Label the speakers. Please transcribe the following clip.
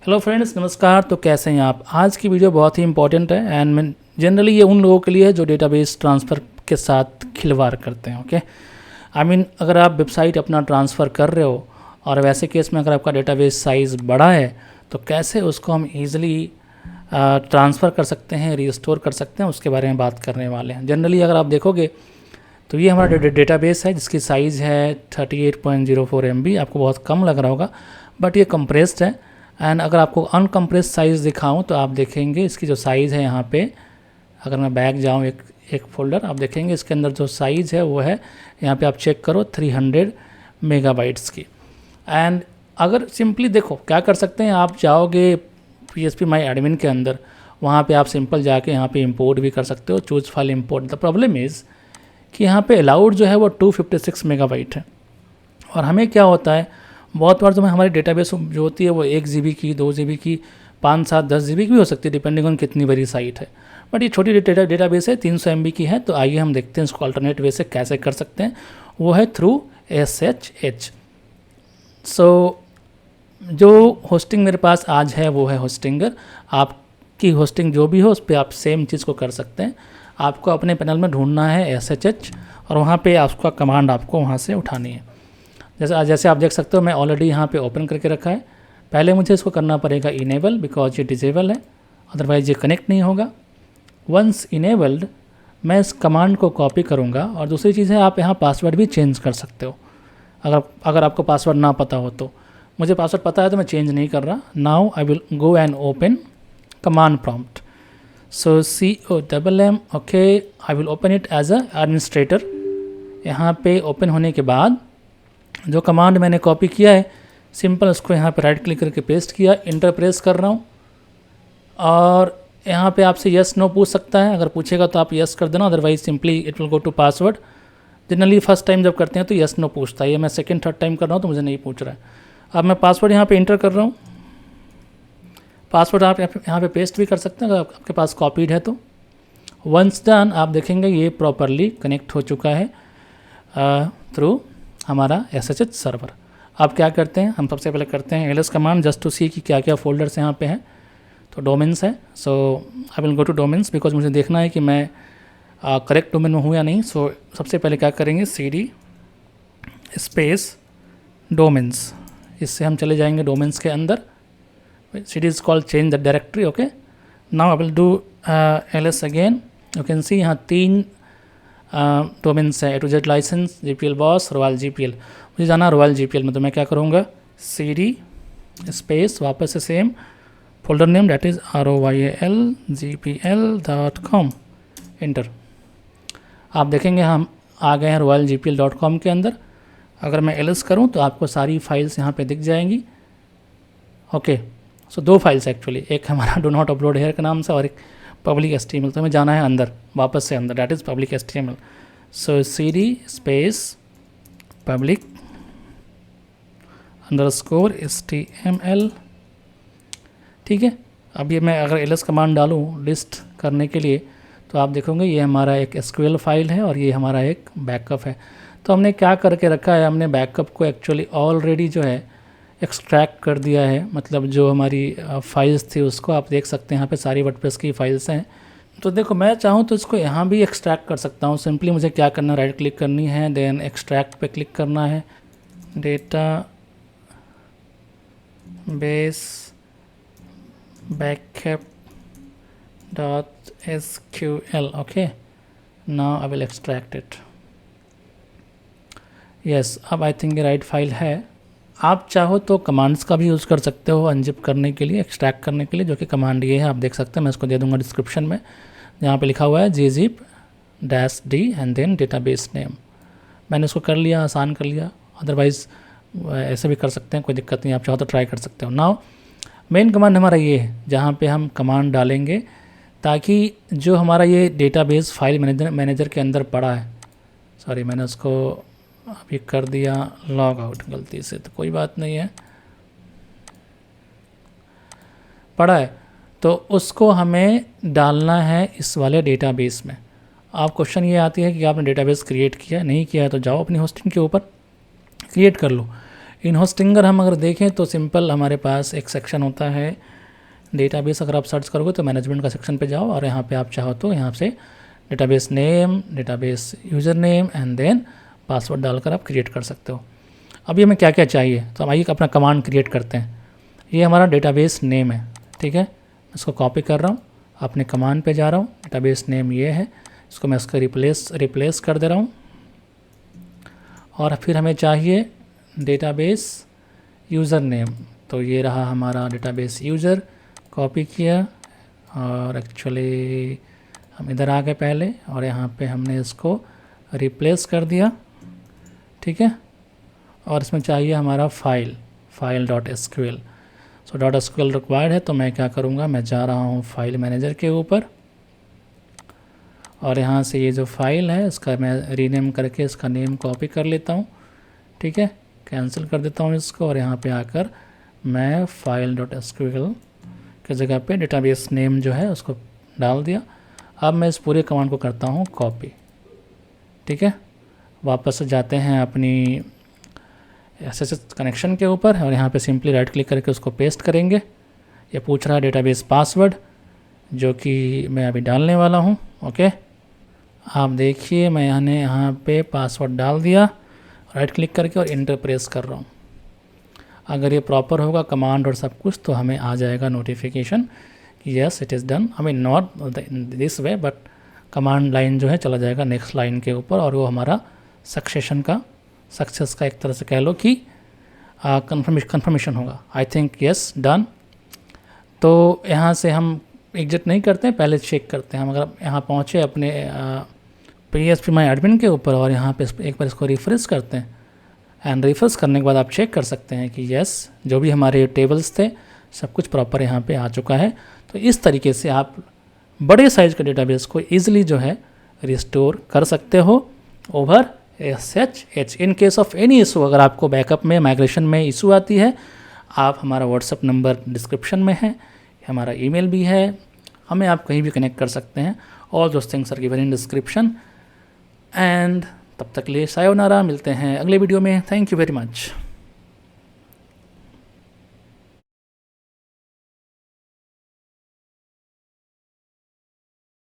Speaker 1: Hello friends, नमस्कार। तो कैसे हैं आप? आज की वीडियो बहुत ही इंपॉर्टेंट है एंड मैं जनरली ये उन लोगों के लिए है जो डेटाबेस ट्रांसफ़र के साथ खिलवाड़ करते हैं। ओके, आई मीन अगर आप वेबसाइट अपना ट्रांसफ़र कर रहे हो और वैसे केस में अगर आपका डेटाबेस साइज़ बड़ा है तो कैसे उसको हम ईज़िली ट्रांसफ़र कर सकते हैं, रिस्टोर कर सकते हैं, उसके बारे में बात करने वाले हैं। जनरली अगर आप देखोगे तो ये हमारा डेटाबेस है जिसकी साइज़ है 38.04 MB। आपको बहुत कम लग रहा होगा बट ये कंप्रेस्ड है। एंड अगर आपको अनकम्प्रेस साइज़ दिखाऊं तो आप देखेंगे इसकी जो साइज़ है यहाँ पे, अगर मैं बैक जाऊँ एक फ़ोल्डर, आप देखेंगे इसके अंदर जो साइज़ है वो है, यहाँ पे आप चेक करो 300 मेगाबाइट्स की। एंड अगर सिंपली देखो क्या कर सकते हैं, आप जाओगे PHP माई एडमिन के अंदर, वहाँ पे आप सिंपल जाके यहाँ पे इंपोर्ट भी कर सकते हो, choose file import. The problem is कि यहाँ पे अलाउड जो है वो 256 मेगाबाइट है। और हमें क्या होता है, बहुत बार तो हमारी डेटाबेस जो होती है वो 1 GB की, 2 GB की, 5, 7, 10 GB की भी हो सकती है डिपेंडिंग ऑन कितनी बड़ी साइट है। बट ये छोटी डेटाबेस है, 300 MB की है। तो आइए हम देखते हैं इसको अल्टरनेट वे से कैसे कर सकते हैं। वो है थ्रू SSH। सो जो होस्टिंग मेरे पास आज है वो है होस्टिंगर। आपकी होस्टिंग जो भी हो उस पर आप सेम चीज़ को कर सकते हैं। आपको अपने पैनल में ढूंढना है SSH और वहाँ पे आपका कमांड आपको वहाँ से उठानी है। जैसे आप देख सकते हो मैं ऑलरेडी यहाँ पे ओपन करके रखा है। पहले मुझे इसको करना पड़ेगा इनेबल, बिकॉज ये डिजेबल है, अदरवाइज ये कनेक्ट नहीं होगा। वंस इनेबल्ड मैं इस कमांड को कॉपी करूँगा। और दूसरी चीज़ है, आप यहाँ पासवर्ड भी चेंज कर सकते हो अगर आपको पासवर्ड ना पता हो तो। मुझे पासवर्ड पता है तो मैं चेंज नहीं कर रहा। Now I will go and open command prompt. So COMM, okay, I will open it as a administrator. यहाँ पे ओपन होने के बाद जो कमांड मैंने कॉपी किया है, सिंपल उसको यहाँ पे राइट क्लिक करके पेस्ट किया, इंटर प्रेस कर रहा हूँ। और यहाँ पे आपसे यस नो पूछ सकता है, अगर पूछेगा तो आप यस कर देना, otherwise simply it will go to password. Generally first time जब करते हैं तो यस नो पूछता है, ये मैं सेकंड थर्ड टाइम कर रहा हूँ तो मुझे नहीं पूछ रहा है। अब मैं पासवर्ड यहाँ पे इंटर कर रहा हूँ। पासवर्ड आप यहाँ पे पेस्ट भी कर सकते हैं अगर आपके पास कॉपीड है तो। वंस डन आप देखेंगे ये प्रॉपरली कनेक्ट हो चुका है थ्रू हमारा SSH सर्वर। अब क्या करते हैं, हम सबसे पहले करते हैं ls कमांड जस्ट टू सी कि क्या क्या फोल्डर्स यहाँ पे हैं। तो डोमेन्स है, so I will go to domains because मुझे देखना है कि मैं करेक्ट डोमेन में हूँ या नहीं। सो सबसे पहले क्या करेंगे, CD स्पेस डोमेन्स, इससे हम चले जाएंगे डोमेन्स के अंदर। CD is called change the directory. Okay, now I will do ls again. You can see यहाँ 3 डोमेन्स है, A to Z license, GPL boss, royal GPL। मुझे जाना रॉयल GPL में, तो मैं क्या करूँगा, CD स्पेस वापस से same folder name that is royalgpl.com, inter. आप देखेंगे हम आ गए हैं royalgpl.com के अंदर। अगर मैं ls करूँ तो आपको सारी फाइल्स यहाँ पे दिख जाएंगी। ओके, सो 2 फाइल्स एक्चुअली, एक हमारा डो नॉट अपलोड हेयर के नाम से और एक पब्लिक HTML। तो हमें जाना है अंदर, वापस से अंदर, that is public HTML। So CD space public _HTML। ठीक है, अब ये मैं अगर ls कमांड डालूँ लिस्ट करने के लिए तो आप देखोगे ये हमारा एक SQL फाइल है और ये हमारा एक बैकअप है। तो हमने क्या करके रखा है, हमने बैकअप को एक्चुअली ऑलरेडी जो है एक्सट्रैक्ट कर दिया है। मतलब जो हमारी फाइल्स थी उसको आप देख सकते हैं, यहाँ पे सारी वर्डप्रेस की फाइल्स हैं। तो देखो मैं चाहूँ तो इसको यहाँ भी एक्सट्रैक्ट कर सकता हूँ। सिंपली मुझे क्या करना है, राइट क्लिक करनी है, देन एक्सट्रैक्ट पे क्लिक करना है, data base backup.sql। Okay, now I will extract it. Yes, अब आई थिंक ये राइट फाइल है। आप चाहो तो कमांड्स का भी यूज़ कर सकते हो अनजिप करने के लिए, एक्सट्रैक्ट करने के लिए, जो कि कमांड ये है, आप देख सकते हैं। मैं इसको दे दूंगा डिस्क्रिप्शन में, जहाँ पे लिखा हुआ है gzip-d and then database name. मैंने इसको कर लिया, आसान कर लिया, अदरवाइज़ ऐसे भी कर सकते हैं, कोई दिक्कत नहीं, आप चाहो तो ट्राई कर सकते हो। नाउ मेन कमांड हमारा ये है जहाँ पे हम कमांड डालेंगे ताकि जो हमारा ये डेटाबेस फाइल मैनेजर के अंदर पड़ा है, सॉरी मैंने उसको अभी कर दिया लॉग आउट गलती से, तो कोई बात नहीं है, पड़ा है तो उसको हमें डालना है इस वाले डेटाबेस में। अब क्वेश्चन ये आती है कि आपने डेटाबेस क्रिएट किया नहीं किया है, तो जाओ अपनी होस्टिंग के ऊपर क्रिएट कर लो। इन होस्टिंगर हम अगर देखें तो सिंपल हमारे पास एक सेक्शन होता है डेटाबेस। अगर आप सर्च करोगे तो मैनेजमेंट का सेक्शन पे जाओ और यहाँ पे आप चाहो तो यहाँ से database name, database user name and then password डालकर आप क्रिएट कर सकते हो। अभी हमें क्या क्या चाहिए, तो हम आइए अपना कमांड क्रिएट करते हैं। ये हमारा डेटाबेस नेम है, ठीक है। इसको कॉपी कर रहा हूँ, अपने कमांड पे जा रहा हूँ। डेटाबेस नेम ये है, इसको मैं इसका रिप्लेस कर दे रहा हूँ। और फिर हमें चाहिए डेटाबेस यूज़र नेम, तो ये रहा हमारा डेटाबेस यूज़र। कॉपी किया और एक्चुअली हम इधर आ गए पहले और यहाँ पे हमने इसको रिप्लेस कर दिया, ठीक है। और इसमें चाहिए हमारा file dot SQL. So dot SQL required है, तो मैं क्या करूँगा, मैं जा रहा हूँ फाइल मैनेजर के ऊपर और यहाँ से ये जो फाइल है इसका मैं रीनेम करके इसका नेम कॉपी कर लेता हूँ, ठीक है। कैंसिल कर देता हूँ इसको और यहाँ पे आकर मैं फाइल डॉट एसक्यूएल की जगह पे डेटाबेस नेम जो है उसको डाल दिया। अब मैं इस पूरे कमांड को करता हूँ कॉपी, ठीक है। वापस जाते हैं अपनी एसएसएस कनेक्शन के ऊपर और यहाँ पे सिंपली राइट क्लिक करके उसको पेस्ट करेंगे। ये पूछ रहा है डेटाबेस पासवर्ड, जो कि मैं अभी डालने वाला हूँ, ओके। आप देखिए मैं यहाँ पे पासवर्ड डाल दिया, राइट क्लिक करके और इंटर प्रेस कर रहा हूँ। अगर ये प्रॉपर होगा कमांड और सब कुछ तो हमें आ जाएगा नोटिफिकेशन कि yes it is done. I mean not this way but command line जो है चला जाएगा नेक्स्ट लाइन के ऊपर और वो हमारा सक्सेस का एक तरह से कह लो कि कंफर्मेशन होगा। I think yes done. तो यहाँ से हम एग्जिट नहीं करते हैं, पहले चेक करते हैं। हम अगर यहाँ पहुँचे अपने PHP माई एडमिन के ऊपर और यहाँ पे एक बार इसको रिफ्रेश करते हैं एंड रिफ्रेश करने के बाद आप चेक कर सकते हैं कि यस जो भी हमारे टेबल्स थे सब कुछ प्रॉपर यहाँ पे आ चुका है। तो इस तरीके से आप बड़े साइज़ के डेटाबेस को ईजिली जो है रिस्टोर कर सकते हो over SSH। In case of any issue, अगर आपको बैकअप में माइग्रेशन में इशू आती है, आप हमारा व्हाट्सअप नंबर डिस्क्रिप्शन में है, हमारा ईमेल भी है, हमें आप कहीं भी कनेक्ट कर सकते हैं। All those things are given in description. And तब तक लिए सायोनारा, मिलते हैं अगले वीडियो में। Thank you very much.